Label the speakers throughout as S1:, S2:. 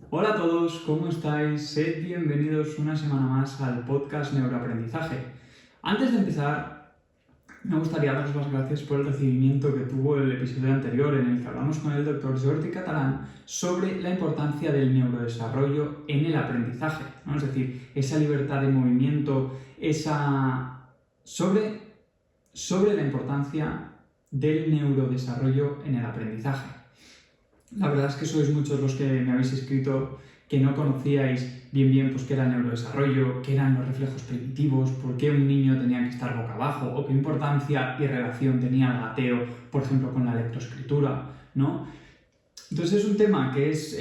S1: Hola a todos, ¿cómo estáis? Sed bienvenidos una semana más al podcast Neuroaprendizaje. Antes de empezar, me gustaría daros las gracias por el recibimiento que tuvo el episodio anterior en el que hablamos con el doctor Jordi Catalán sobre la importancia del neurodesarrollo en el aprendizaje, ¿no? Es decir, esa libertad de movimiento, sobre la importancia del neurodesarrollo en el aprendizaje. La verdad es que sois muchos los que me habéis escrito que no conocíais bien pues, qué era el neurodesarrollo, qué eran los reflejos primitivos, por qué un niño tenía que estar boca abajo o qué importancia y relación tenía el gateo, por ejemplo, con la lectoescritura, ¿no? Entonces es un tema que es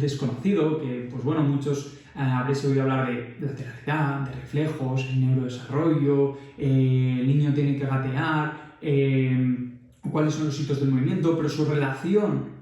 S1: desconocido, que pues bueno, muchos habréis oído hablar de lateralidad, de reflejos, el neurodesarrollo, el niño tiene que gatear, cuáles son los hitos del movimiento, pero su relación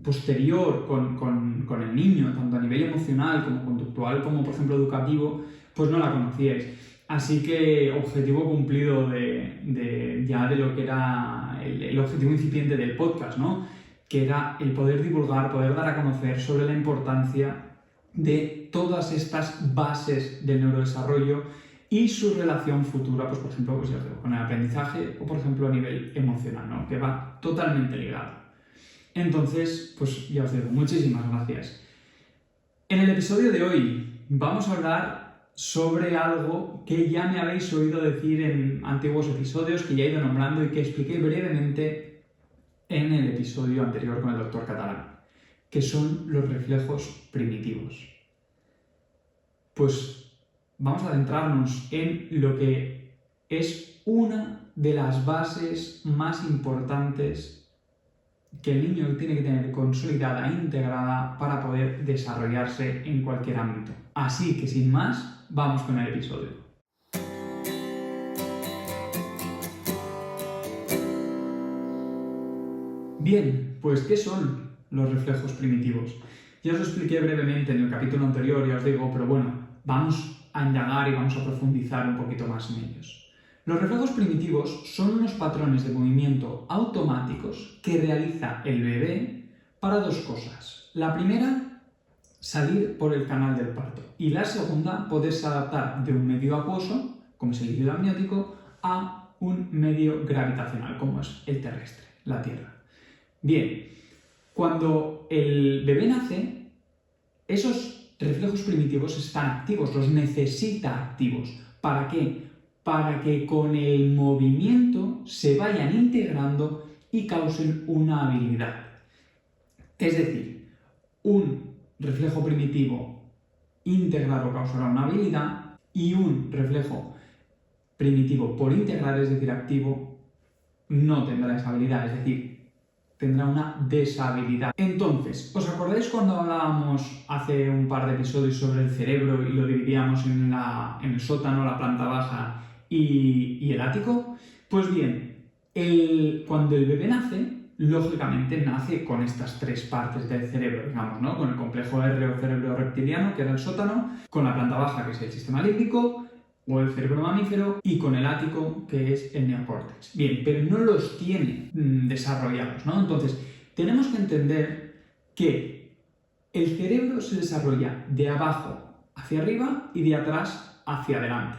S1: posterior con el niño, tanto a nivel emocional como conductual, como por ejemplo educativo, pues no la conocíais. Así que objetivo cumplido de lo que era el objetivo incipiente del podcast, ¿no? Que era el poder divulgar, poder dar a conocer sobre la importancia de todas estas bases del neurodesarrollo y su relación futura, pues por ejemplo, pues, con el aprendizaje o por ejemplo a nivel emocional, ¿no? Que va totalmente ligado. Entonces, pues ya os digo, muchísimas gracias. En el episodio de hoy vamos a hablar sobre algo que ya me habéis oído decir en antiguos episodios, que ya he ido nombrando y que expliqué brevemente en el episodio anterior con el doctor Catalán, que son los reflejos primitivos. Pues vamos a adentrarnos en lo que es una de las bases más importantes que el niño tiene que tener consolidada e integrada para poder desarrollarse en cualquier ámbito. Así que sin más, vamos con el episodio. Bien, pues ¿qué son los reflejos primitivos? Ya os lo expliqué brevemente en el capítulo anterior, ya os digo, pero bueno, vamos a indagar y vamos a profundizar un poquito más en ellos. Los reflejos primitivos son unos patrones de movimiento automáticos que realiza el bebé para dos cosas. La primera, salir por el canal del parto. Y la segunda, poderse adaptar de un medio acuoso, como es el líquido amniótico, a un medio gravitacional, como es el terrestre, la Tierra. Bien, cuando el bebé nace, esos reflejos primitivos están activos, los necesita activos. ¿Para qué? Para que con el movimiento se vayan integrando y causen una habilidad. Es decir, un reflejo primitivo integrado causará una habilidad y un reflejo primitivo por integrar, es decir, activo, no tendrá esa habilidad, es decir, tendrá una deshabilidad. Entonces, ¿os acordáis cuando hablábamos hace un par de episodios sobre el cerebro y lo dividíamos en el sótano, la planta baja y el ático? Pues bien, cuando el bebé nace, lógicamente nace con estas tres partes del cerebro, digamos, ¿no? Con el complejo R o cerebro reptiliano, que era el sótano, con la planta baja, que es el sistema límbico, o el cerebro mamífero, y con el ático, que es el neocórtex. Bien, pero no los tiene desarrollados, ¿no? Entonces, tenemos que entender que el cerebro se desarrolla de abajo hacia arriba y de atrás hacia adelante.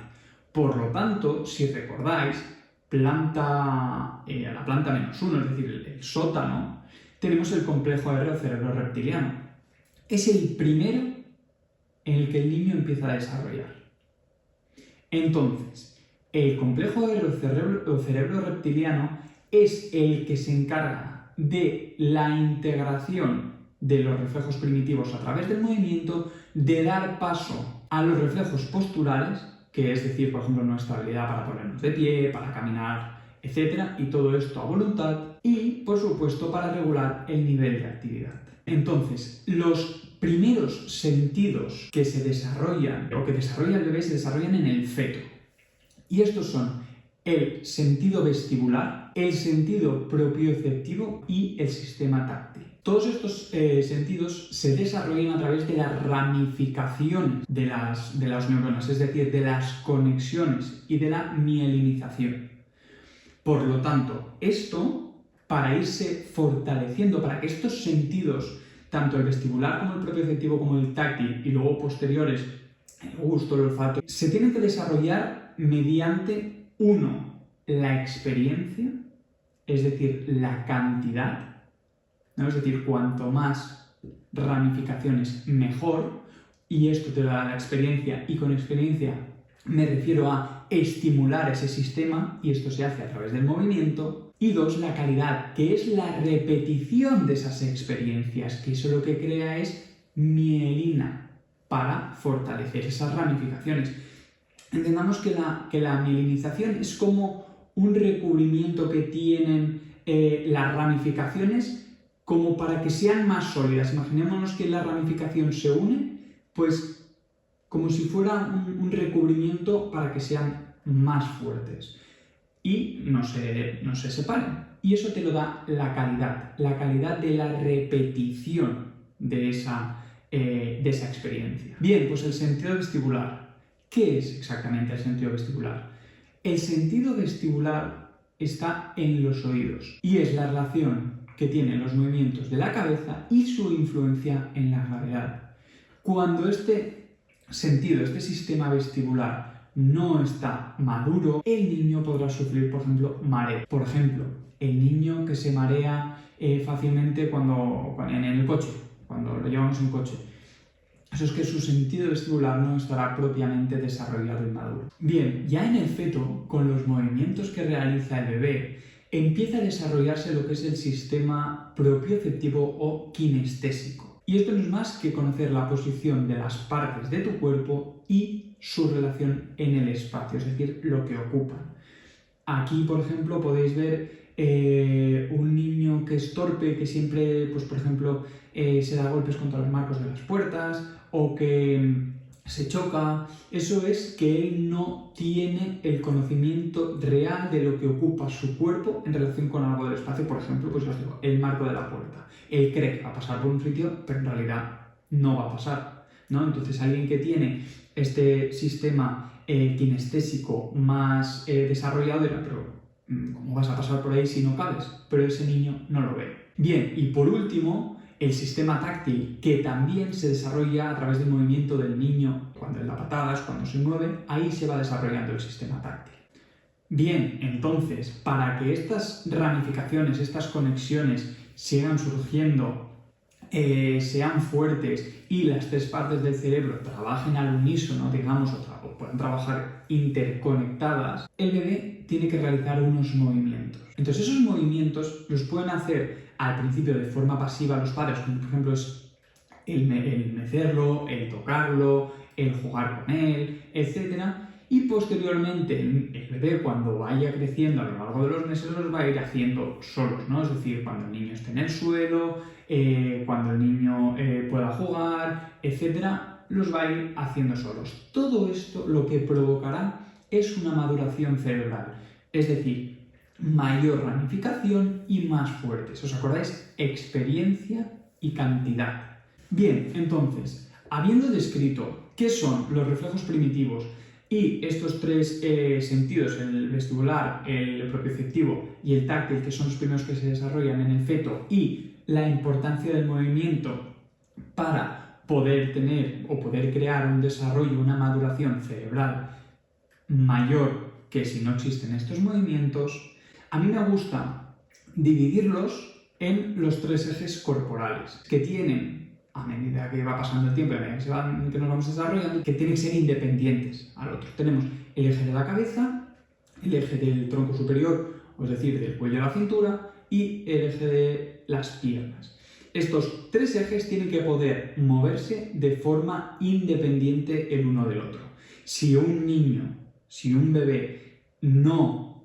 S1: Por lo tanto, si recordáis, la planta -1, es decir, el sótano, tenemos el complejo R o cerebro reptiliano. Es el primero en el que el niño empieza a desarrollar. Entonces, el complejo R o cerebro reptiliano es el que se encarga de la integración de los reflejos primitivos a través del movimiento, de dar paso a los reflejos posturales, que es decir, por ejemplo, nuestra habilidad para ponernos de pie, para caminar, etc. Y todo esto a voluntad y, por supuesto, para regular el nivel de actividad. Entonces, los primeros sentidos que se desarrollan o que desarrolla el bebé se desarrollan en el feto. Y estos son el sentido vestibular, el sentido propioceptivo y el sistema táctil. Todos estos sentidos se desarrollan a través de las ramificaciones de las neuronas, es decir, de las conexiones y de la mielinización. Por lo tanto, esto, para irse fortaleciendo, para que estos sentidos tanto el vestibular como el propioceptivo como el táctil y luego posteriores, el gusto, el olfato, se tienen que desarrollar mediante, uno, la experiencia, es decir, la cantidad, ¿no? Es decir, cuanto más ramificaciones, mejor, y esto te lo da la experiencia, y con experiencia me refiero a estimular ese sistema, y esto se hace a través del movimiento. Y dos, la calidad, que es la repetición de esas experiencias, que eso lo que crea es mielina para fortalecer esas ramificaciones. Entendamos que la mielinización es como un recubrimiento que tienen las ramificaciones como para que sean más sólidas. Imaginémonos que la ramificación se une, pues como si fuera un recubrimiento para que sean más fuertes y no se separen. Y eso te lo da la calidad de la repetición de esa experiencia. Bien, pues el sentido vestibular. ¿Qué es exactamente el sentido vestibular? El sentido vestibular está en los oídos y es la relación que tienen los movimientos de la cabeza y su influencia en la gravedad. Cuando este sentido, este sistema vestibular no está maduro, el niño podrá sufrir, por ejemplo, mareo. Por ejemplo, el niño que se marea fácilmente en el coche, cuando lo llevamos en coche. Eso es que su sentido vestibular no estará propiamente desarrollado y maduro. Bien, ya en el feto, con los movimientos que realiza el bebé, empieza a desarrollarse lo que es el sistema propioceptivo o kinestésico. Y esto no es más que conocer la posición de las partes de tu cuerpo y su relación en el espacio, es decir, lo que ocupan. Aquí, por ejemplo, podéis ver un niño que es torpe, que siempre, pues por ejemplo, se da golpes contra los marcos de las puertas o que se choca. Eso es que él no tiene el conocimiento real de lo que ocupa su cuerpo en relación con algo del espacio. Por ejemplo, pues os digo, el marco de la puerta. Él cree que va a pasar por un sitio, pero en realidad no va a pasar, ¿no? Entonces, alguien que tiene este sistema kinestésico más desarrollado dirá, pero ¿cómo vas a pasar por ahí si no cabes? Pero ese niño no lo ve. Bien, y por último, el sistema táctil, que también se desarrolla a través del movimiento del niño, cuando él da patadas, cuando se mueve, ahí se va desarrollando el sistema táctil. Bien, entonces, para que estas ramificaciones, estas conexiones sigan surgiendo, sean fuertes y las tres partes del cerebro trabajen al unísono, digamos, o puedan trabajar interconectadas, el bebé tiene que realizar unos movimientos. Entonces, esos movimientos los pueden hacer al principio de forma pasiva los padres, como por ejemplo es el mecerlo, el tocarlo, el jugar con él, etc. Y posteriormente el bebé, cuando vaya creciendo a lo largo de los meses, los va a ir haciendo solos, ¿no? Es decir, cuando el niño esté en el suelo, cuando el niño pueda jugar, etc., los va a ir haciendo solos. Todo esto lo que provocará es una maduración cerebral, es decir, mayor ramificación y más fuertes. ¿Os acordáis? Experiencia y cantidad. Bien, entonces, habiendo descrito qué son los reflejos primitivos y estos tres sentidos, el vestibular, el propioceptivo y el táctil, que son los primeros que se desarrollan en el feto, y la importancia del movimiento para poder tener o poder crear un desarrollo, una maduración cerebral mayor que si no existen estos movimientos, a mí me gusta dividirlos en los tres ejes corporales que tienen, a medida que va pasando el tiempo, a medida que nos vamos desarrollando, que tienen que ser independientes al otro. Tenemos el eje de la cabeza, el eje del tronco superior, es decir, del cuello a la cintura, y el eje de las piernas. Estos tres ejes tienen que poder moverse de forma independiente el uno del otro. Si un niño, si un bebé no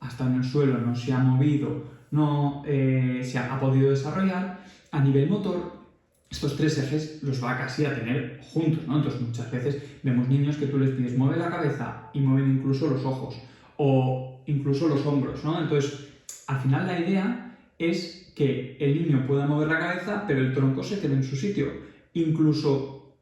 S1: ha estado en el suelo, no se ha movido, no se ha podido desarrollar, a nivel motor, estos tres ejes los va casi a tener juntos, ¿no? Entonces muchas veces vemos niños que tú les pides mueve la cabeza y mueven incluso los ojos o incluso los hombros, ¿no? Entonces, al final la idea es que el niño pueda mover la cabeza, pero el tronco se quede en su sitio. Incluso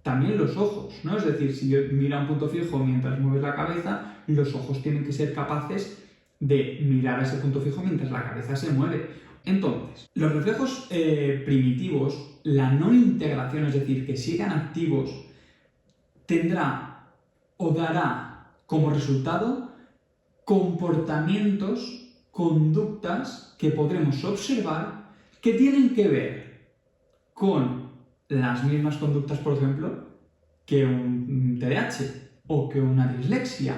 S1: también los ojos, ¿no? Es decir, si yo miro a un punto fijo mientras mueves la cabeza, los ojos tienen que ser capaces de mirar a ese punto fijo mientras la cabeza se mueve. Entonces, los reflejos primitivos, la no integración, es decir, que sigan activos, tendrá o dará como resultado comportamientos, conductas que podremos observar que tienen que ver con las mismas conductas, por ejemplo, que un TDAH, o que una dislexia,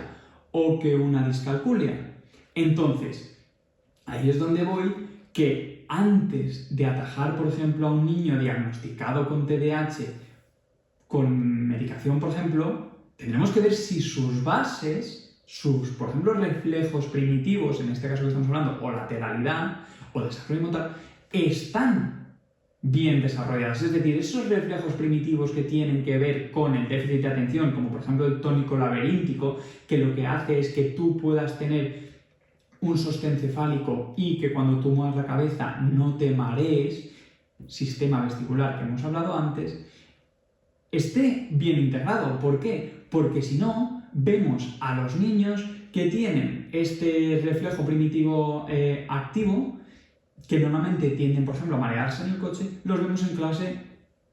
S1: o que una discalculia. Entonces, ahí es donde voy, que antes de atajar, por ejemplo, a un niño diagnosticado con TDAH con medicación, por ejemplo, tendremos que ver si sus bases, por ejemplo, reflejos primitivos, en este caso que estamos hablando, o lateralidad, o desarrollo motor, están bien desarrolladas. Es decir, esos reflejos primitivos que tienen que ver con el déficit de atención, como por ejemplo el tónico laberíntico, que lo que hace es que tú puedas tener un sostén cefálico y que cuando tú muevas la cabeza no te marees, sistema vestibular que hemos hablado antes, esté bien integrado. ¿Por qué? Porque si no, vemos a los niños que tienen este reflejo primitivo activo, que normalmente tienden, por ejemplo, a marearse en el coche, los vemos en clase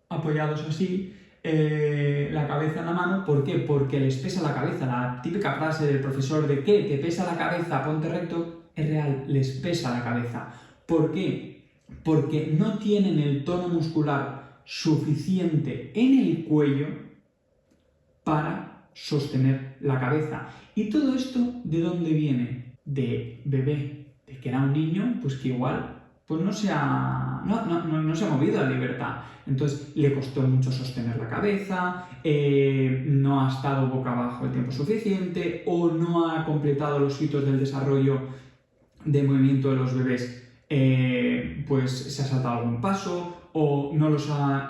S1: apoyados así, la cabeza en la mano. ¿Por qué? Porque les pesa la cabeza. La típica frase del profesor de ¿qué? ¿Te pesa la cabeza? Ponte recto. Es real, les pesa la cabeza. ¿Por qué? Porque no tienen el tono muscular suficiente en el cuello para sostener la cabeza. ¿Y todo esto de dónde viene? De bebé, de que era un niño, pues que igual pues no se ha movido a libertad. Entonces le costó mucho sostener la cabeza, no ha estado boca abajo el tiempo suficiente, o no ha completado los hitos del desarrollo de movimiento de los bebés, pues se ha saltado algún paso, o no los ha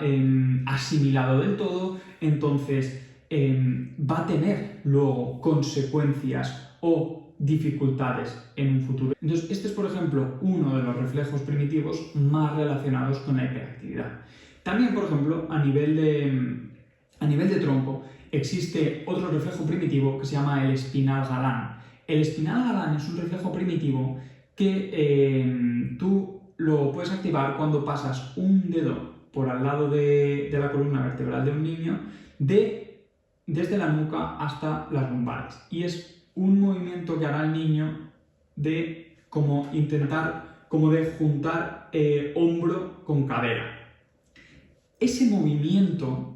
S1: asimilado del todo. Entonces va a tener luego consecuencias o dificultades en un futuro. Entonces, este es, por ejemplo, uno de los reflejos primitivos más relacionados con la hiperactividad. También, por ejemplo, a nivel de tronco, existe otro reflejo primitivo que se llama el espinal galán. El espinal galán es un reflejo primitivo que tú lo puedes activar cuando pasas un dedo por al lado de la columna vertebral de un niño, desde la nuca hasta las lumbares. Y es un movimiento que hará el niño de de juntar hombro con cadera. Ese movimiento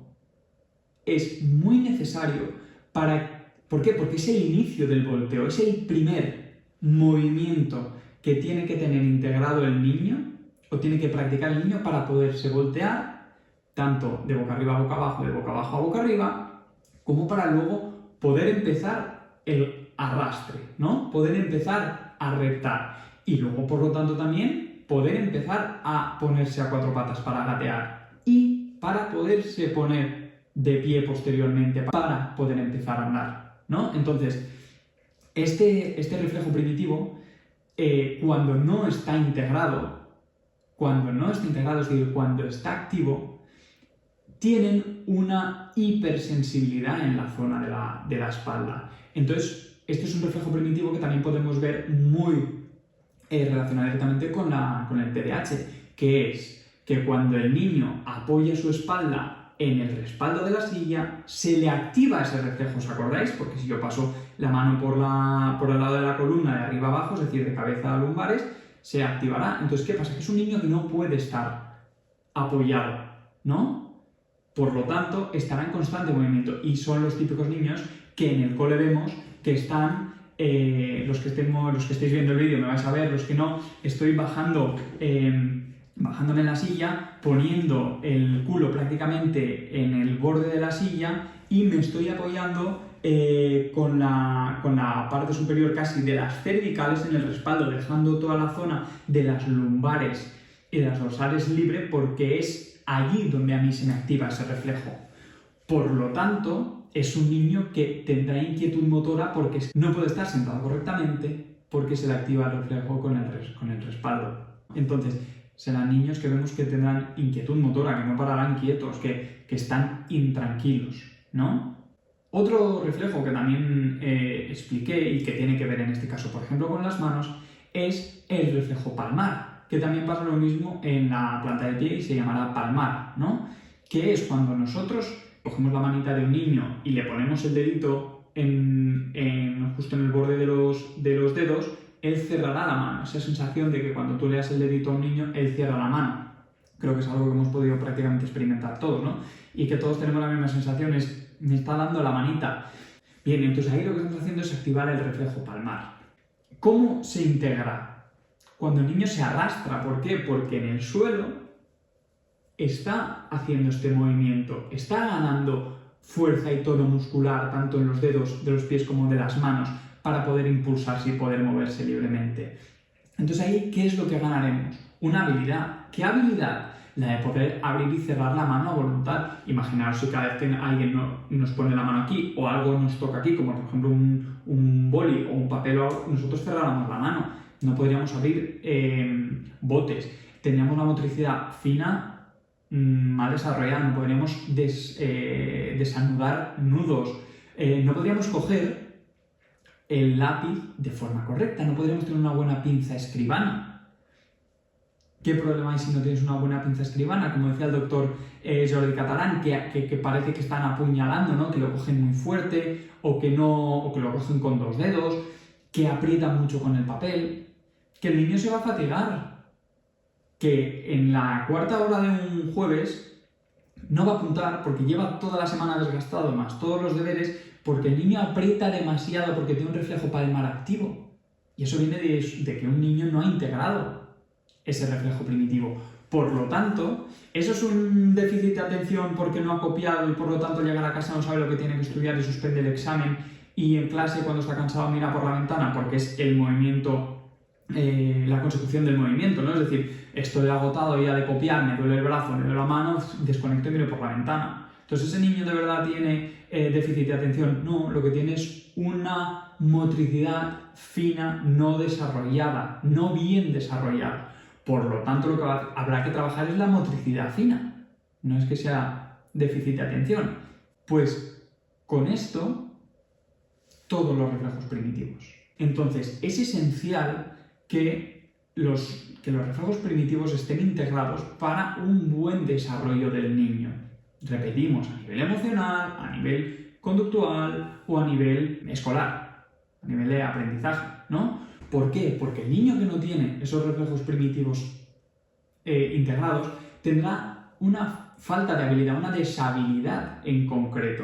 S1: es muy necesario ¿por qué? Porque es el inicio del volteo, es el primer movimiento que tiene que tener integrado el niño, o tiene que practicar el niño para poderse voltear, tanto de boca arriba a boca abajo, de boca abajo a boca arriba, como para luego poder empezar el arrastre, ¿no? Poder empezar a reptar. Y luego, por lo tanto, también poder empezar a ponerse a cuatro patas para gatear. Y para poderse poner de pie posteriormente, para poder empezar a andar, ¿no? Entonces, este reflejo primitivo, cuando no está integrado, es decir, cuando está activo, tienen una hipersensibilidad en la zona de la espalda. Entonces, este es un reflejo primitivo que también podemos ver muy relacionado directamente con el TDAH, que es que cuando el niño apoya su espalda en el respaldo de la silla, se le activa ese reflejo, ¿os acordáis? Porque si yo paso la mano por el lado de la columna de arriba abajo, es decir, de cabeza a lumbares, se activará. Entonces, ¿qué pasa? Que es un niño que no puede estar apoyado, ¿no? Por lo tanto, estará en constante movimiento, y son los típicos niños que en el cole vemos que están, los que estéis viendo el vídeo me vais a ver, los que no, estoy bajándome en la silla, poniendo el culo prácticamente en el borde de la silla y me estoy apoyando con la parte superior casi de las cervicales en el respaldo, dejando toda la zona de las lumbares y de las dorsales libre, porque es allí donde a mí se me activa ese reflejo. Por lo tanto, es un niño que tendrá inquietud motora porque no puede estar sentado correctamente porque se le activa el reflejo con el respaldo. Entonces, serán niños que vemos que tendrán inquietud motora, que no pararán quietos, que están intranquilos, ¿no? Otro reflejo que también expliqué y que tiene que ver en este caso, por ejemplo, con las manos, es el reflejo palmar. que también pasa lo mismo en la planta del pie y se llamará palmar, ¿no? Que es cuando nosotros cogemos la manita de un niño y le ponemos el dedito justo en el borde de los dedos, él cerrará la mano. Esa sensación de que cuando tú le das el dedito a un niño, él cierra la mano. Creo que es algo que hemos podido prácticamente experimentar todos, ¿no? Y que todos tenemos la misma sensación, es, me está dando la manita. Bien, entonces ahí lo que estamos haciendo es activar el reflejo palmar. ¿Cómo se integra? Cuando el niño se arrastra, ¿por qué? Porque en el suelo está haciendo este movimiento, está ganando fuerza y tono muscular, tanto en los dedos de los pies como de las manos, para poder impulsarse y poder moverse libremente. Entonces ahí, ¿qué es lo que ganaremos? Una habilidad. ¿Qué habilidad? La de poder abrir y cerrar la mano a voluntad. Imaginaos si cada vez que alguien nos pone la mano aquí o algo nos toca aquí, como por ejemplo un boli o un papel, nosotros cerráramos la mano. No podríamos abrir botes. Tendríamos la motricidad fina mal desarrollada, no podríamos desanudar nudos, no podríamos coger el lápiz de forma correcta, no podríamos tener una buena pinza escribana. ¿Qué problema hay si no tienes una buena pinza escribana? Como decía el doctor Jordi Catalán, que parece que están apuñalando, ¿no? Que lo cogen muy fuerte o que lo cogen con dos dedos, que aprietan mucho con el papel, que el niño se va a fatigar, que en la cuarta hora de un jueves no va a apuntar porque lleva toda la semana desgastado, más todos los deberes, porque el niño aprieta demasiado porque tiene un reflejo palmar activo. Y eso viene de que un niño no ha integrado ese reflejo primitivo. Por lo tanto, eso es un déficit de atención porque no ha copiado y por lo tanto llega a casa, no sabe lo que tiene que estudiar y suspende el examen, y en clase cuando está cansado mira por la ventana porque es el movimiento, la consecución del movimiento, ¿no? Es decir, estoy agotado ya de copiar, me duele el brazo, me duele la mano, desconecto y miro por la ventana. Entonces, ¿ese niño de verdad tiene déficit de atención? No, lo que tiene es una motricidad fina no desarrollada, no bien desarrollada. Por lo tanto, lo que habrá que trabajar es la motricidad fina. No es que sea déficit de atención. Pues con esto, todos los reflejos primitivos. Entonces, es esencial que los reflejos primitivos estén integrados para un buen desarrollo del niño. Repetimos, a nivel emocional, a nivel conductual o a nivel escolar, a nivel de aprendizaje, ¿no? ¿Por qué? Porque el niño que no tiene esos reflejos primitivos integrados tendrá una falta de habilidad, una deshabilidad en concreto.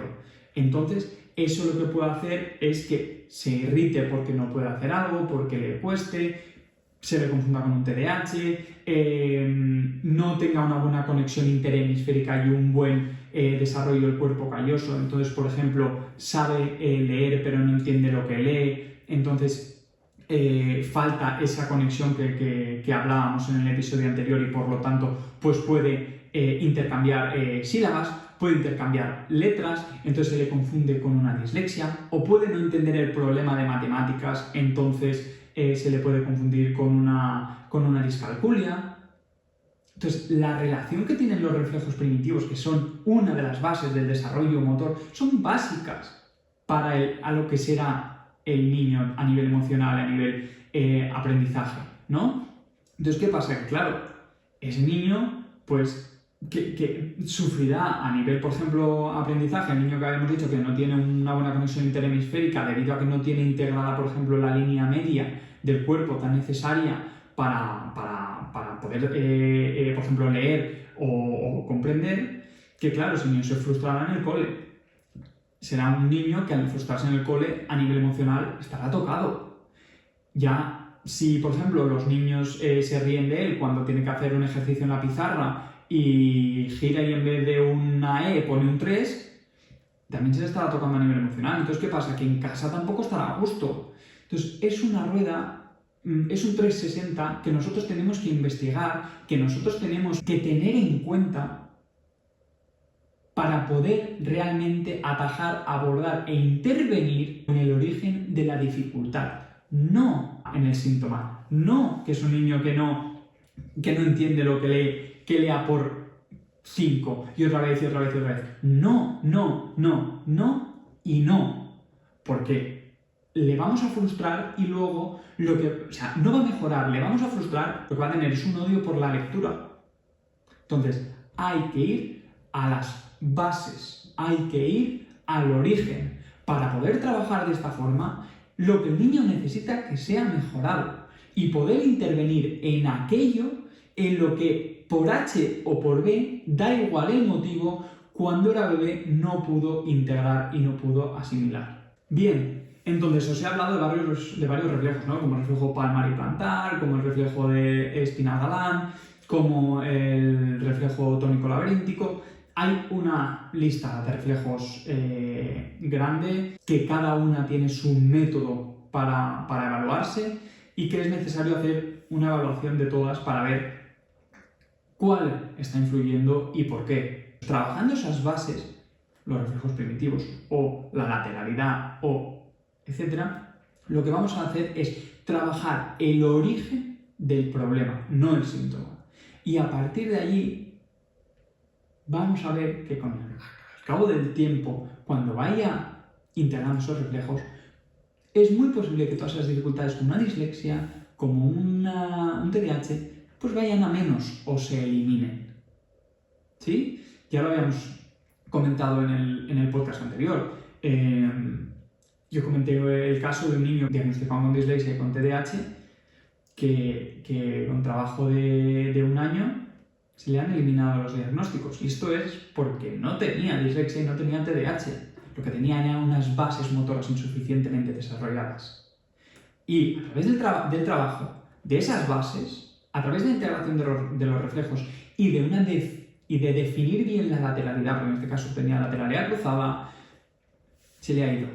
S1: Entonces, eso lo que puede hacer es que se irrite porque no puede hacer algo, porque le cueste, se le confunda con un TDAH, no tenga una buena conexión interhemisférica y un buen desarrollo del cuerpo calloso. Entonces, por ejemplo, sabe leer pero no entiende lo que lee. Entonces, falta esa conexión que hablábamos en el episodio anterior y por lo tanto pues puede intercambiar sílabas, puede intercambiar letras, entonces se le confunde con una dislexia, o puede no entender el problema de matemáticas, entonces se le puede confundir con una discalculia. Entonces, la relación que tienen los reflejos primitivos, que son una de las bases del desarrollo motor, son básicas para a lo que será el niño a nivel emocional, a nivel aprendizaje, ¿no? Entonces, ¿qué pasa? Que claro, ese niño, pues, que sufrirá a nivel, por ejemplo, aprendizaje, el niño que habíamos dicho que no tiene una buena conexión interhemisférica debido a que no tiene integrada, por ejemplo, la línea media del cuerpo tan necesaria para poder, por ejemplo, leer o comprender, que claro, ese niño se frustrará en el cole. Será un niño que al frustrarse en el cole a nivel emocional estará tocado. Ya si, por ejemplo, los niños se ríen de él cuando tiene que hacer un ejercicio en la pizarra y gira y en vez de una E pone un 3, también se le estará tocando a nivel emocional. Entonces, ¿qué pasa? Que en casa tampoco estará a gusto. Entonces, es una rueda, es un 360 que nosotros tenemos que investigar, que nosotros tenemos que tener en cuenta para poder realmente atajar, abordar e intervenir en el origen de la dificultad, no en el síntoma. No que es un niño que no entiende lo que lee, que lea por 5 y otra vez y otra vez y otra vez. No, no, no, no y no. ¿Por qué? le vamos a frustrar y luego no va a mejorar, le vamos a frustrar, lo que va a tener es un odio por la lectura. Entonces, hay que ir a las bases, hay que ir al origen. Para poder trabajar de esta forma, lo que el niño necesita que sea mejorado y poder intervenir en aquello en lo que por H o por B, da igual el motivo, cuando era bebé no pudo integrar y no pudo asimilar. Bien, entonces os he hablado de varios reflejos, ¿no? Como el reflejo palmar y plantar, como el reflejo de espinal galán, como el reflejo tónico laberíntico. Hay una lista de reflejos grande, que cada una tiene su método para evaluarse y que es necesario hacer una evaluación de todas para ver cuál está influyendo y por qué. Trabajando esas bases, los reflejos primitivos o la lateralidad o etcétera, lo que vamos a hacer es trabajar el origen del problema, no el síntoma. Y a partir de allí vamos a ver que al cabo del tiempo, cuando vaya integrando esos reflejos, es muy posible que todas esas dificultades como una dislexia, como un TDAH, pues vayan a menos o se eliminen. ¿Sí? Ya lo habíamos comentado en el podcast anterior. Yo comenté el caso de un niño diagnosticado con dislexia y con TDAH que con trabajo de un año se le han eliminado los diagnósticos. Y esto es porque no tenía dislexia y no tenía TDAH. Lo que tenía eran unas bases motoras insuficientemente desarrolladas. Y a través del trabajo de esas bases, a través de la integración de los reflejos y de definir bien la lateralidad, porque en este caso tenía lateralidad cruzada, se le ha ido.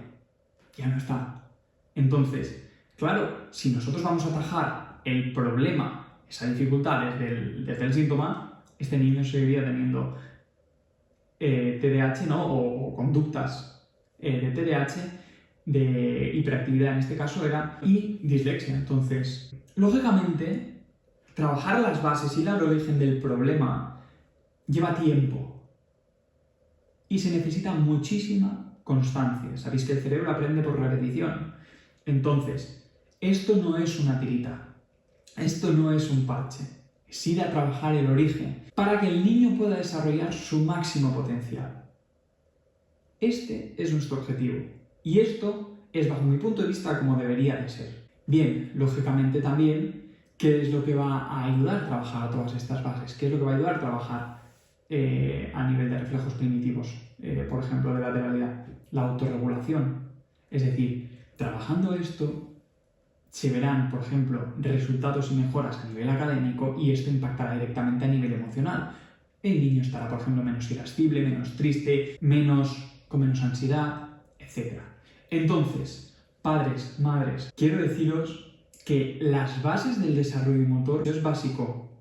S1: Ya no está. Entonces, claro, si nosotros vamos a atajar el problema, esa dificultad desde el síntoma, este niño seguiría teniendo TDAH, ¿no? O conductas de TDAH, de hiperactividad en este caso y dislexia. Entonces, lógicamente, trabajar las bases y el origen del problema lleva tiempo y se necesita muchísima constancia. Sabéis que el cerebro aprende por repetición. Entonces, esto no es una tirita, esto no es un parche, es ir a trabajar el origen para que el niño pueda desarrollar su máximo potencial. Este es nuestro objetivo y esto es, bajo mi punto de vista, como debería de ser. Bien, lógicamente también, ¿qué es lo que va a ayudar a trabajar a todas estas bases? ¿Qué es lo que va a ayudar a trabajar a nivel de reflejos primitivos, por ejemplo, de lateralidad? La autorregulación. Es decir, trabajando esto, se verán, por ejemplo, resultados y mejoras a nivel académico y esto impactará directamente a nivel emocional. El niño estará, por ejemplo, menos irascible, menos triste, con menos ansiedad, etc. Entonces, padres, madres, quiero deciros que las bases del desarrollo motor es básico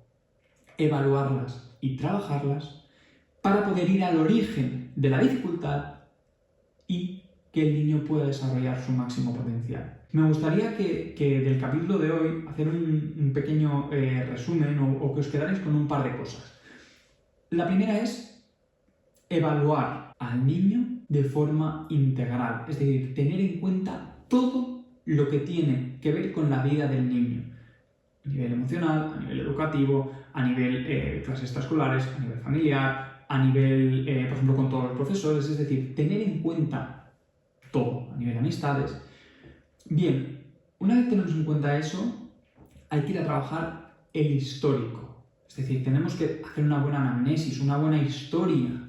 S1: evaluarlas y trabajarlas para poder ir al origen de la dificultad y que el niño pueda desarrollar su máximo potencial. Me gustaría que del capítulo de hoy hacer un pequeño resumen o que os quedarais con un par de cosas. La primera es evaluar al niño de forma integral, es decir, tener en cuenta todo lo que tiene que ver con la vida del niño, a nivel emocional, a nivel educativo, a nivel clases extraescolares, a nivel familiar, a nivel, por ejemplo, con todos los profesores, es decir, tener en cuenta todo, a nivel de amistades. Bien, una vez tenemos en cuenta eso, hay que ir a trabajar el histórico, es decir, tenemos que hacer una buena anamnesis, una buena historia.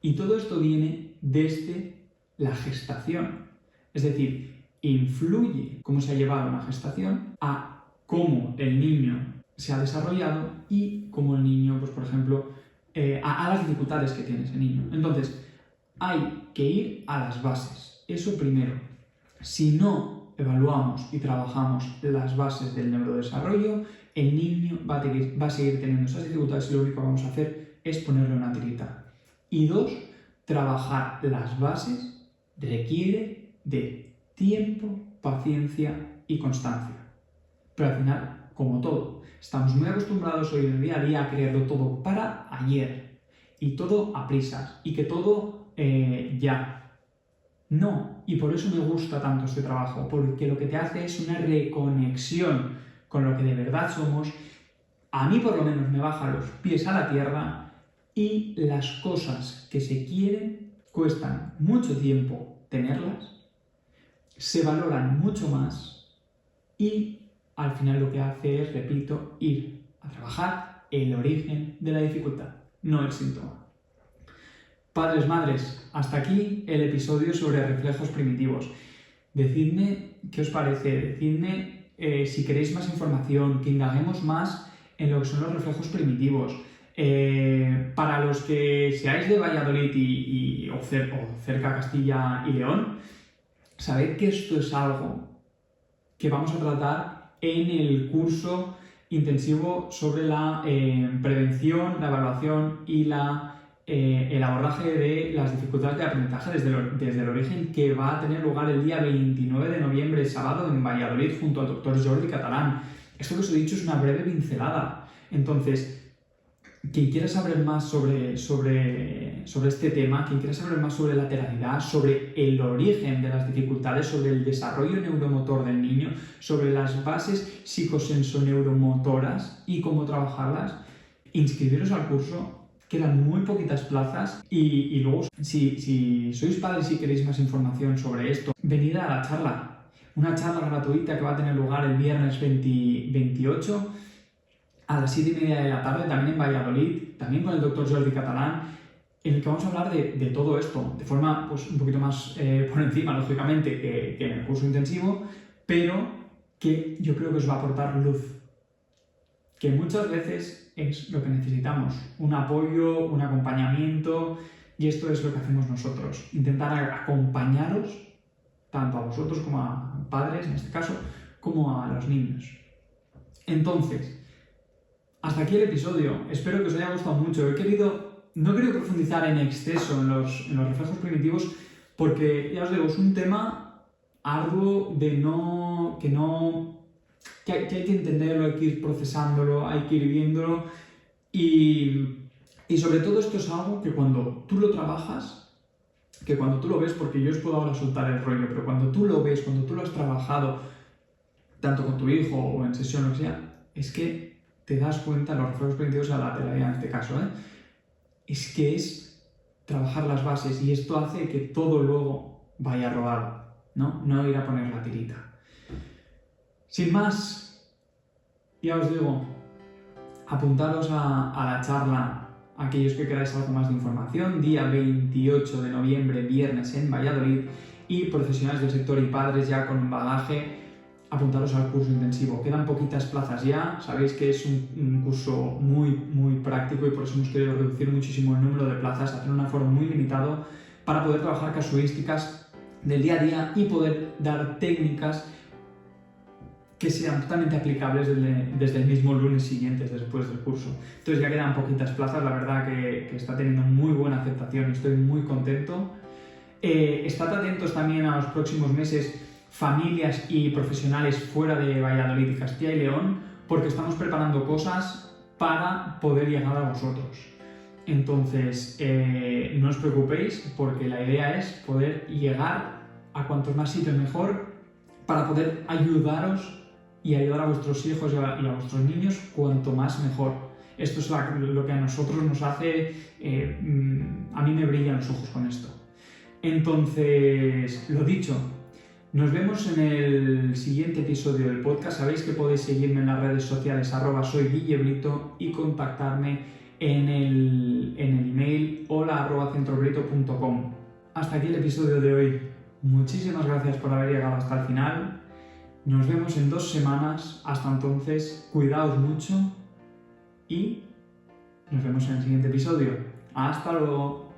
S1: Y todo esto viene desde la gestación. Es decir, influye cómo se ha llevado una gestación a cómo el niño se ha desarrollado y cómo el niño, pues por ejemplo, a las dificultades que tiene ese niño. Entonces, hay que ir a las bases. Eso primero. Si no evaluamos y trabajamos las bases del neurodesarrollo, el niño va a seguir teniendo esas dificultades y lo único que vamos a hacer es ponerle una tirita. Y dos, trabajar las bases requiere de tiempo, paciencia y constancia. Pero al final, como todo, estamos muy acostumbrados hoy en el día a día a quererlo todo para ayer y todo a prisas y que todo ya. No, y por eso me gusta tanto este trabajo, porque lo que te hace es una reconexión con lo que de verdad somos. A mí por lo menos me baja los pies a la tierra y las cosas que se quieren cuestan mucho tiempo tenerlas, se valoran mucho más y al final lo que hace es, repito, ir a trabajar el origen de la dificultad, no el síntoma. Padres, madres, hasta aquí el episodio sobre reflejos primitivos. Decidme qué os parece, decidme si queréis más información, que indaguemos más en lo que son los reflejos primitivos. Para los que seáis de Valladolid o cerca Castilla y León, sabed que esto es algo que vamos a tratar en el curso intensivo sobre la prevención, la evaluación y el abordaje de las dificultades de aprendizaje desde el origen, que va a tener lugar el día 29 de noviembre, sábado, en Valladolid, junto al doctor Jordi Catalán. Esto que os he dicho es una breve pincelada. Entonces, quien quiera saber más sobre este tema, quien quiera saber más sobre lateralidad, sobre el origen de las dificultades, sobre el desarrollo neuromotor del niño, sobre las bases psicosensoneuromotoras y cómo trabajarlas, inscribiros al curso. Quedan muy poquitas plazas y luego, si sois padres y queréis más información sobre esto, venid a la charla. Una charla gratuita que va a tener lugar el viernes 28 a las 7:30 de la tarde, también en Valladolid, también con el doctor Jordi Catalán, en el que vamos a hablar de todo esto, de forma pues, un poquito más por encima, lógicamente, que en el curso intensivo, pero que yo creo que os va a aportar luz. Que muchas veces es lo que necesitamos, un apoyo, un acompañamiento, y esto es lo que hacemos nosotros, intentar acompañaros, tanto a vosotros como a padres, en este caso, como a los niños. Entonces, hasta aquí el episodio, espero que os haya gustado mucho. No he querido profundizar en exceso en los reflejos primitivos, porque, ya os digo, es un tema arduo que hay que entenderlo, hay que ir procesándolo, hay que ir viéndolo y sobre todo esto es algo que cuando tú lo trabajas, que cuando tú lo ves, porque yo os puedo ahora soltar el rollo, pero cuando tú lo ves, cuando tú lo has trabajado, tanto con tu hijo o en sesión o lo que sea, es que te das cuenta, los reflejos primitivos a la lateralidad en este caso, es que es trabajar las bases y esto hace que todo luego vaya rodado, no ir a poner la tirita. Sin más, ya os digo, apuntaros a la charla, aquellos que queráis algo más de información, día 28 de noviembre, viernes en Valladolid, y profesionales del sector y padres ya con bagaje, apuntaros al curso intensivo. Quedan poquitas plazas ya, sabéis que es un curso muy, muy práctico y por eso hemos querido reducir muchísimo el número de plazas, hacer un aforo muy limitado para poder trabajar casuísticas del día a día y poder dar técnicas que sean totalmente aplicables desde el mismo lunes siguiente después del curso. Entonces ya quedan poquitas plazas, la verdad que está teniendo muy buena aceptación y estoy muy contento. Estad atentos también a los próximos meses, familias y profesionales fuera de Valladolid y Castilla y León, porque estamos preparando cosas para poder llegar a vosotros. Entonces, no os preocupéis, porque la idea es poder llegar a cuantos más sitios mejor para poder ayudaros y ayudar a vuestros hijos y a vuestros niños cuanto más mejor. Esto es lo que a nosotros nos hace, a mí me brillan los ojos con esto. Entonces, lo dicho, nos vemos en el siguiente episodio del podcast. Sabéis que podéis seguirme en las redes sociales @soyguillebrito y contactarme en el email hola@centrobrito.com. Hasta aquí el episodio de hoy. Muchísimas gracias por haber llegado hasta el final. Nos vemos en 2 semanas. Hasta entonces, cuidaos mucho y nos vemos en el siguiente episodio. ¡Hasta luego!